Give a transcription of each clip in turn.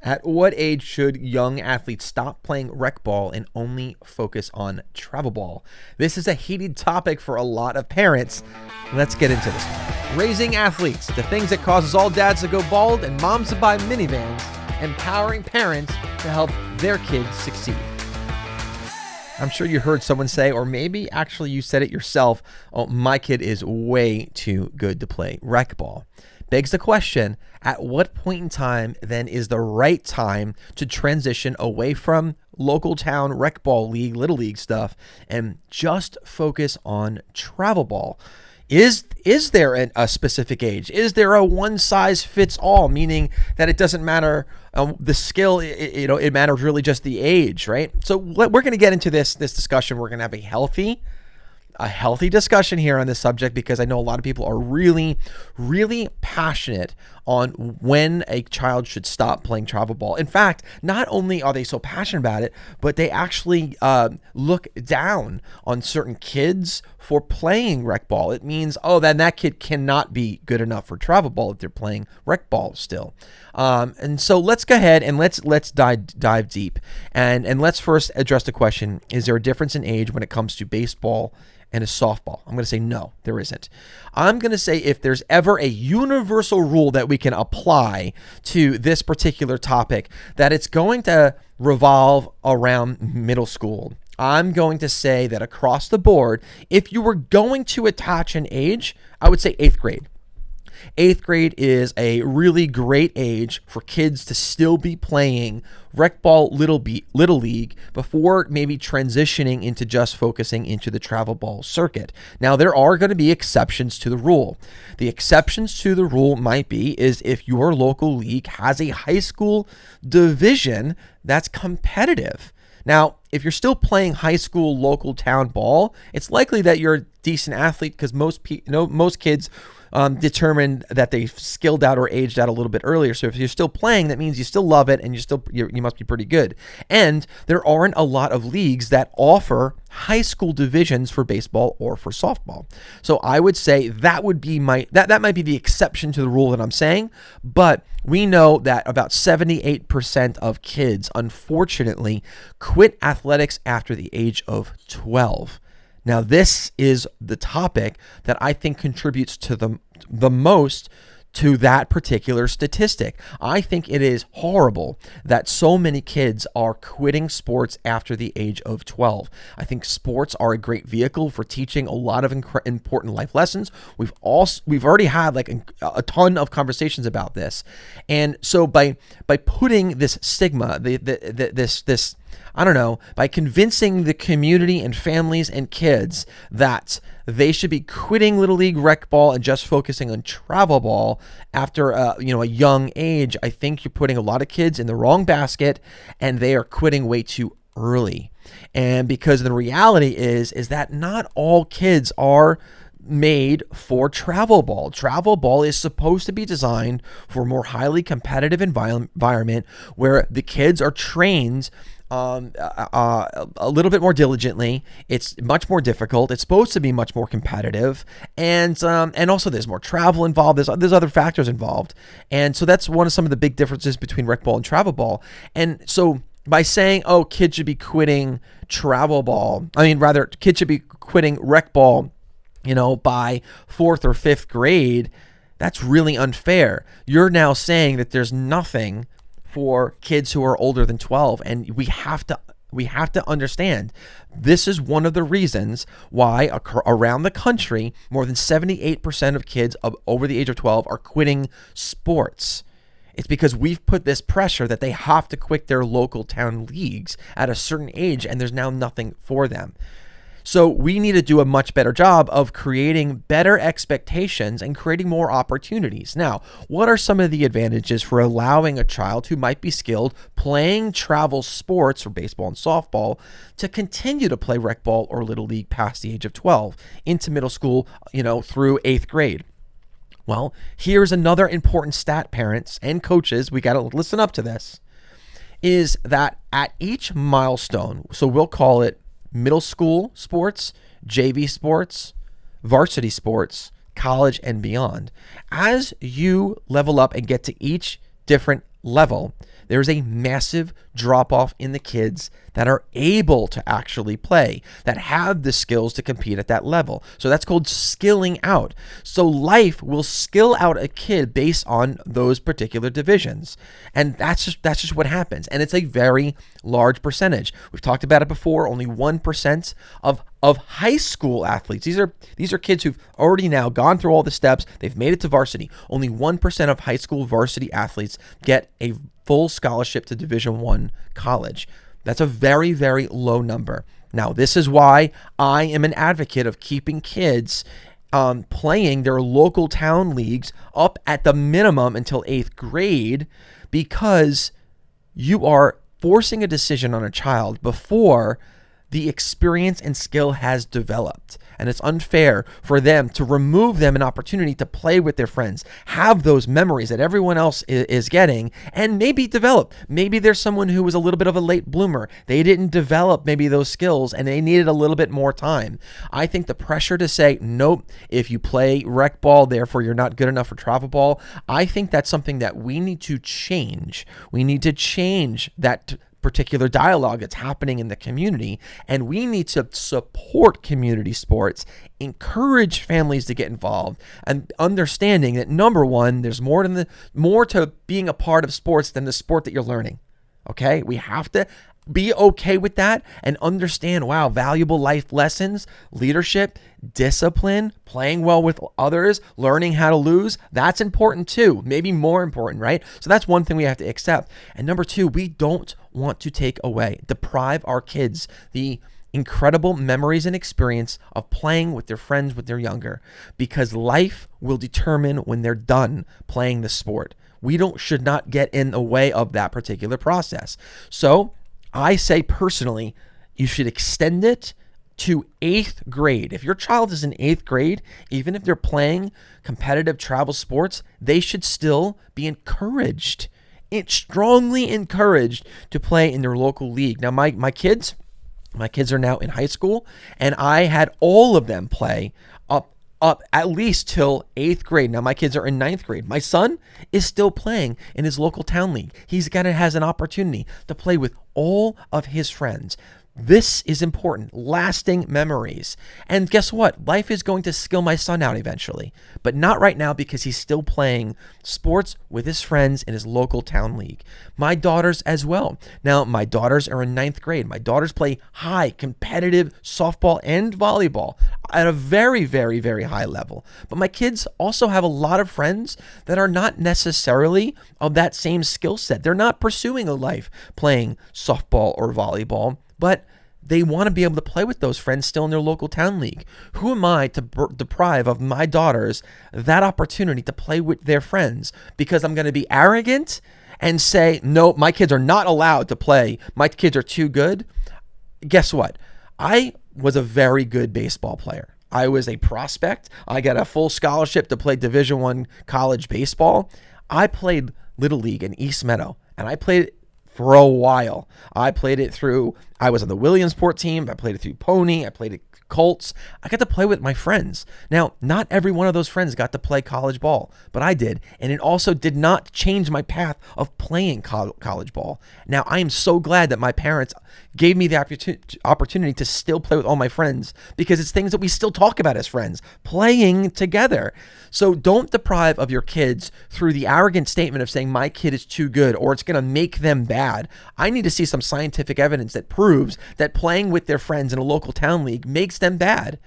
At what age should young athletes stop playing rec ball and only focus on travel ball? This is a heated topic for a lot of parents. Let's get into this one. Raising athletes, the things that causes all dads to go bald and moms to buy minivans, empowering parents to help their kids succeed. I'm sure you heard someone say, or maybe actually you said it yourself, oh, my kid is way too good to play rec ball. Begs the question, at what point in time then is the right time to transition away from local town rec ball league, little league stuff, and just focus on travel ball? Is there a specific age? Is there a one size fits all, meaning that it doesn't matter the skill, it matters really just the age, right? So we're going to get into this discussion. We're going to have a healthy discussion here on this subject, because I know a lot of people are really, really passionate on when a child should stop playing travel ball. In fact, not only are they so passionate about it, but they actually look down on certain kids for playing rec ball. It means, oh, then that kid cannot be good enough for travel ball if they're playing rec ball still. And so let's go ahead and let's dive deep. And let's first address the question, is there a difference in age when it comes to baseball and a softball? I'm going to say no, there isn't. I'm going to say if there's ever a universal rule that we can apply to this particular topic, that it's going to revolve around middle school. I'm going to say that across the board, if you were going to attach an age, I would say 8th grade. 8th grade is a really great age for kids to still be playing rec ball, little league, before maybe transitioning into just focusing into the travel ball circuit. Now, there are going to be exceptions to the rule. The exceptions to the rule might be is if your local league has a high school division that's competitive. Now, if you're still playing high school local town ball, it's likely that you're a decent athlete, because most kids determined that they skilled out or aged out a little bit earlier. So if you're still playing, that means you still love it, and you must be pretty good. And there aren't a lot of leagues that offer high school divisions for baseball or for softball. So I would say that would be that might be the exception to the rule that I'm saying. But we know that about 78% of kids, unfortunately, quit athletics after the age of 12. Now, this is the topic that I think contributes to the most to that particular statistic. I think it is horrible that so many kids are quitting sports after the age of 12. I think sports are a great vehicle for teaching a lot of important life lessons. We've already had like a ton of conversations about this. And so by putting this stigma, this I don't know, by convincing the community and families and kids that they should be quitting Little League rec ball and just focusing on travel ball after a young age, I think you're putting a lot of kids in the wrong basket, and they are quitting way too early. And because the reality is that not all kids are made for travel ball. Travel ball is supposed to be designed for a more highly competitive environment where the kids are trained a little bit more diligently. It's much more difficult. It's supposed to be much more competitive, and also there's more travel involved. There's other factors involved, and so that's some of the big differences between rec ball and travel ball. And so by saying, oh, kids should be quitting kids should be quitting rec ball, by 4th or 5th grade, that's really unfair. You're now saying that there's nothing for kids who are older than 12, and we have to understand this is one of the reasons why around the country more than 78% of kids over the age of 12 are quitting sports. It's because we've put this pressure that they have to quit their local town leagues at a certain age, and there's now nothing for them. So we need to do a much better job of creating better expectations and creating more opportunities. Now, what are some of the advantages for allowing a child who might be skilled playing travel sports or baseball and softball to continue to play rec ball or little league past the age of 12 into middle school, through 8th grade? Well, here's another important stat, parents and coaches. We got to listen up to this, is that at each milestone, so we'll call it middle school sports, JV sports, varsity sports, college, and beyond. As you level up and get to each different level, there's a massive drop off in the kids that are able to actually play, that have the skills to compete at that level. So that's called skilling out. So life will skill out a kid based on those particular divisions. And that's just what happens. And it's a very large percentage. We've talked about it before. Only 1% of high school athletes. These are kids who've already now gone through all the steps. They've made it to varsity. Only 1% of high school varsity athletes get a full scholarship to Division I college. That's a very, very low number. Now, this is why I am an advocate of keeping kids playing their local town leagues up at the minimum until 8th grade, because you are forcing a decision on a child before the experience and skill has developed. And it's unfair for them to remove them an opportunity to play with their friends, have those memories that everyone else is getting, and maybe develop. Maybe there's someone who was a little bit of a late bloomer. They didn't develop maybe those skills and they needed a little bit more time. I think the pressure to say, nope, if you play rec ball, therefore you're not good enough for travel ball, I think that's something that we need to change. We need to change that particular dialogue that's happening in the community, and we need to support community sports, encourage families to get involved, and understanding that, number one, there's more to being a part of sports than the sport that you're learning. Okay, we have to be okay with that and understand, wow, valuable life lessons, leadership, discipline, playing well with others, learning how to lose, that's important too, maybe more important, right? So that's one thing we have to accept. And number two, we don't want to deprive our kids the incredible memories and experience of playing with their friends when they're younger, because life will determine when they're done playing the sport. We should not get in the way of that particular process. So I say personally, you should extend it to 8th grade. If your child is in 8th grade, even if they're playing competitive travel sports, they should still be encouraged. It's strongly encouraged to play in their local league. Now, my kids are now in high school, and I had all of them play up at least till 8th grade. Now my kids are in 9th grade. My son is still playing in his local town league. Has an opportunity to play with all of his friends. This is important, lasting memories. And guess what? Life is going to skill my son out eventually, but not right now because he's still playing sports with his friends in his local town league. My daughters as well. Now, my daughters are in 9th grade. My daughters play high competitive softball and volleyball at a very, very, very high level. But my kids also have a lot of friends that are not necessarily of that same skill set. They're not pursuing a life playing softball or volleyball, but they want to be able to play with those friends still in their local town league. Who am I to deprive of my daughters that opportunity to play with their friends because I'm going to be arrogant and say, no, my kids are not allowed to play. My kids are too good. Guess what? I was a very good baseball player. I was a prospect. I got a full scholarship to play Division I college baseball. I played Little League in East Meadow, and I played it for a while. I was on the Williamsport team. I played it through Pony. I played it Colts. I got to play with my friends. Now, not every one of those friends got to play college ball, but I did. And it also did not change my path of playing college ball. Now, I am so glad that my parents gave me the opportunity to still play with all my friends, because it's things that we still talk about as friends, playing together. So don't deprive of your kids through the arrogant statement of saying my kid is too good or it's going to make them bad. I need to see some scientific evidence that proves that playing with their friends in a local town league makes them bad.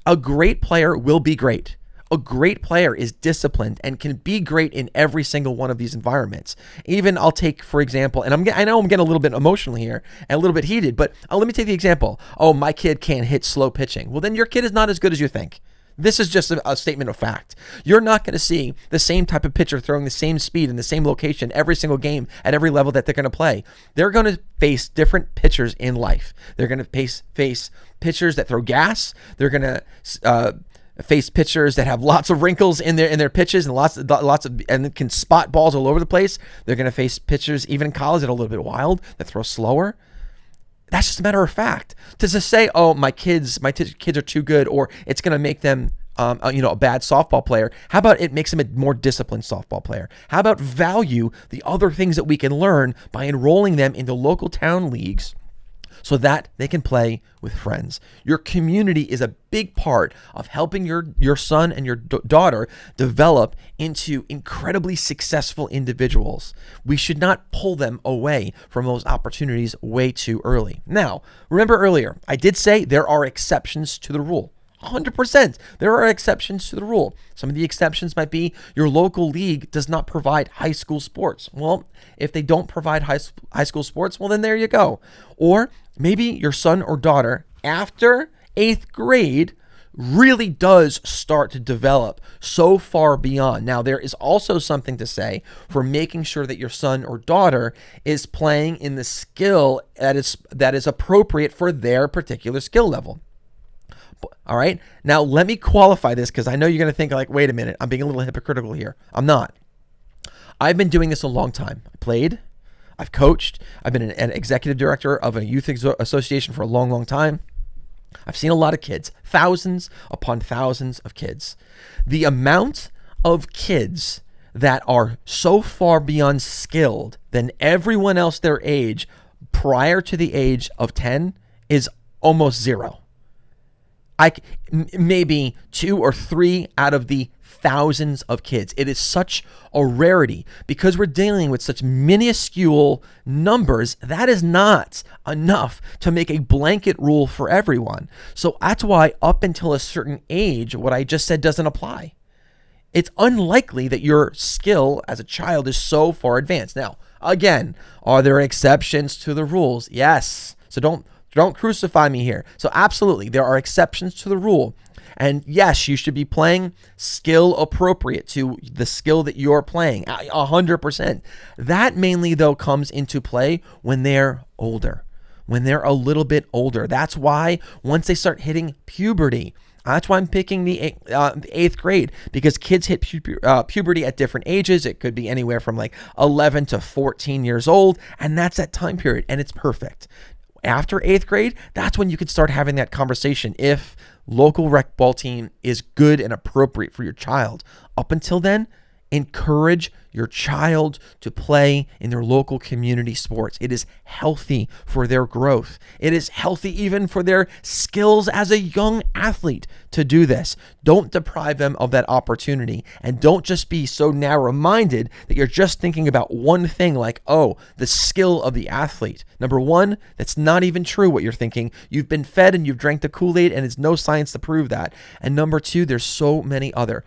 A great player will be great. A great player is disciplined and can be great in every single one of these environments. Even I'll take, for example, and I know I'm getting a little bit emotional here and a little bit heated, but let me take the example. Oh, my kid can't hit slow pitching. Well, then your kid is not as good as you think. This is just a statement of fact. You're not going to see the same type of pitcher throwing the same speed in the same location every single game at every level that they're going to play. They're going to face different pitchers in life. They're going to face pitchers that throw gas. They're going to face pitchers that have lots of wrinkles in their pitches and lots of and can spot balls all over the place. They're going to face pitchers even in college that are a little bit wild, that throw slower. That's just a matter of fact. To just say, oh, my kids are too good, or it's going to make them a bad softball player? How about it makes him a more disciplined softball player? How about value the other things that we can learn by enrolling them into local town leagues so that they can play with friends? Your community is a big part of helping your son and your daughter develop into incredibly successful individuals. We should not pull them away from those opportunities way too early. Now, remember earlier, I did say there are exceptions to the rule. 100%. There are exceptions to the rule. Some of the exceptions might be your local league does not provide high school sports. Well, if they don't provide high school sports, well, then there you go. Or maybe your son or daughter, after 8th grade, really does start to develop so far beyond. Now, there is also something to say for making sure that your son or daughter is playing in the skill that is appropriate for their particular skill level. All right. Now, let me qualify this because I know you're going to think like, wait a minute, I'm being a little hypocritical here. I'm not. I've been doing this a long time. I played, I've coached, I've been an executive director of a youth association for a long, long time. I've seen a lot of kids, thousands upon thousands of kids. The amount of kids that are so far beyond skilled than everyone else their age prior to the age of 10 is almost zero. Maybe 2 or 3 out of the thousands of kids. It is such a rarity because we're dealing with such minuscule numbers. That is not enough to make a blanket rule for everyone. So that's why up until a certain age, what I just said doesn't apply. It's unlikely that your skill as a child is so far advanced. Now, again, are there exceptions to the rules? Yes. So don't crucify me here. So absolutely, there are exceptions to the rule. And yes, you should be playing skill appropriate to the skill that you're playing, 100%. That mainly, though, comes into play when they're older, when they're a little bit older. That's why once they start hitting puberty, that's why I'm picking the 8th grade, because kids hit puberty at different ages. It could be anywhere from like 11 to 14 years old, and that's that time period, and it's perfect. After 8th grade, that's when you can start having that conversation if local rec ball team is good and appropriate for your child. Up until then, encourage your child to play in their local community sports. It is healthy for their growth. It is healthy even for their skills as a young athlete to do this. Don't deprive them of that opportunity, and don't just be so narrow-minded that you're just thinking about one thing like, oh, the skill of the athlete. Number one, that's not even true what you're thinking. You've been fed and you've drank the Kool-Aid, and it's no science to prove that. And number two, there's so many other,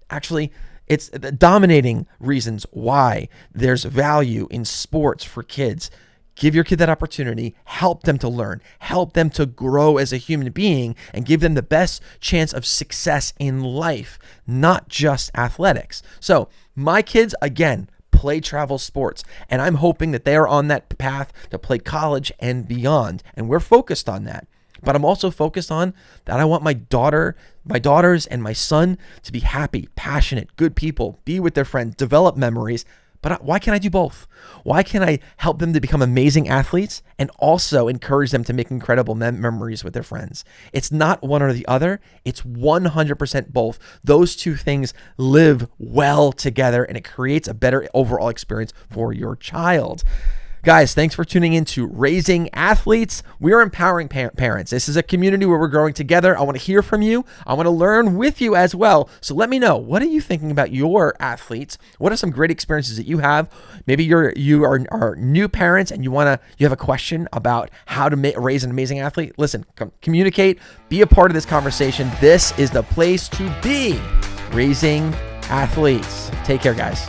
actually, it's the dominating reasons why there's value in sports for kids. Give your kid that opportunity, help them to learn, help them to grow as a human being, and give them the best chance of success in life, not just athletics. So my kids, again, play travel sports, and I'm hoping that they are on that path to play college and beyond, and we're focused on that. But I'm also focused on that I want my daughters and my son to be happy, passionate, good people, be with their friends, develop memories. But why can't I do both? Why can't I help them to become amazing athletes and also encourage them to make incredible memories with their friends? It's not one or the other. It's 100% both. Those two things live well together, and it creates a better overall experience for your child. Guys, thanks for tuning in to Raising Athletes. We're empowering parents. This is a community where we're growing together. I want to hear from you. I want to learn with you as well. So let me know, what are you thinking about your athletes? What are some great experiences that you have? Maybe you are new parents and you have a question about how to raise an amazing athlete. Listen, communicate, be a part of this conversation. This is the place to be. Raising Athletes. Take care, guys.